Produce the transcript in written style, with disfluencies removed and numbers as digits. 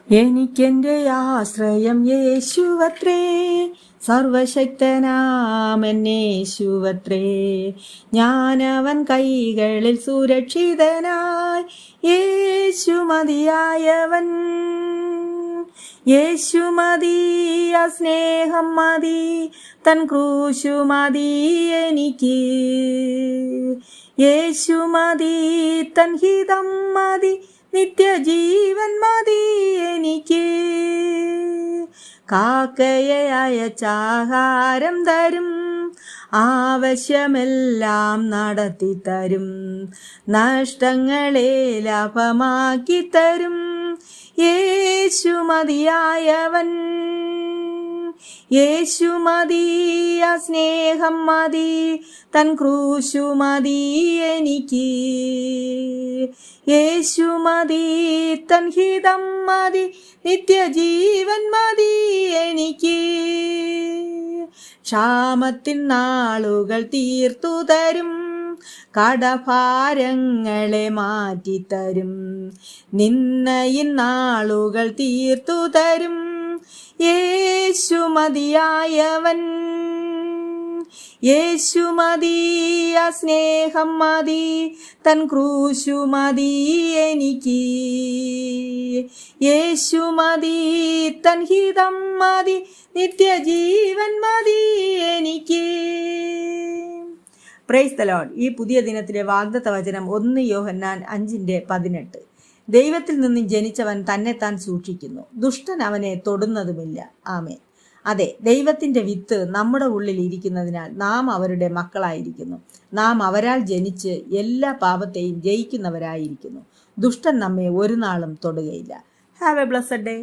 എനിക്കെന്റെ ആശ്രയം യേശുവത്രേ, സർവശക്തനാമെന്നേശുവത്രേ. ഞാനവൻ കൈകളിൽ സുരക്ഷിതനായി, യേശു മതിയായവൻ. യേശു മതി, ആ സ്നേഹം മതി, തൻ ക്രൂശു മതി എനിക്ക്. യേശു മതി, തൻ ഹിതം മതി, നിത്യജീവൻ മതി എനിക്ക്. കാക്കയെ അയച്ചാഹാരം തരും, ആവശ്യമെല്ലാം നടത്തി തരും, നഷ്ടങ്ങളെ ലാഭമാക്കി തരും. യേശു മതിയായവൻ. യേശു മതി, ആ സ്നേഹം മതി, തൻ ക്രൂശു മതി എനിക്ക്. യേശു മതി, തൻ ഹിതം മതി, നിത്യജീവൻ മതി എനിക്ക്. ക്ഷാമത്തിൻ നാളുകൾ തീർത്തു തരും, കടഭാരങ്ങളെ മാറ്റിത്തരും, നിന്നയിൻ നാളുകൾ തീർത്തു തരും. യേശു മതിയായവൻ. യേശു മതി, ആ സ്നേഹം മതി, തൻ ക്രൂശു മതി എനിക്ക്. യേശു മതി, തൻ ഹിതം മതി, നിത്യജീവൻ മതി എനിക്ക്. Praise the Lord. ഈ പുതിയ ദിനത്തിലെ വാഗ്ദത്ത വചനം 1 യോഹന്നാൻ 5:18. ദൈവത്തിൽ നിന്നും ജനിച്ചവൻ തന്നെത്താൻ സൂക്ഷിക്കുന്നു, ദുഷ്ടൻ അവനെ തൊടുന്നതുമില്ല. ആമേൻ. അതെ, ദൈവത്തിൻ്റെ വിത്ത് നമ്മുടെ ഉള്ളിൽ ഇരിക്കുന്നതിനാൽ നാം അവരുടെ മക്കളായിരിക്കുന്നു. നാം അവരാൽ ജനിച്ച് എല്ലാ പാപത്തെയും ജയിക്കുന്നവരായിരിക്കുന്നു. ദുഷ്ടൻ നമ്മെ ഒരു നാളും തൊടുകയില്ല. Have a blessed day.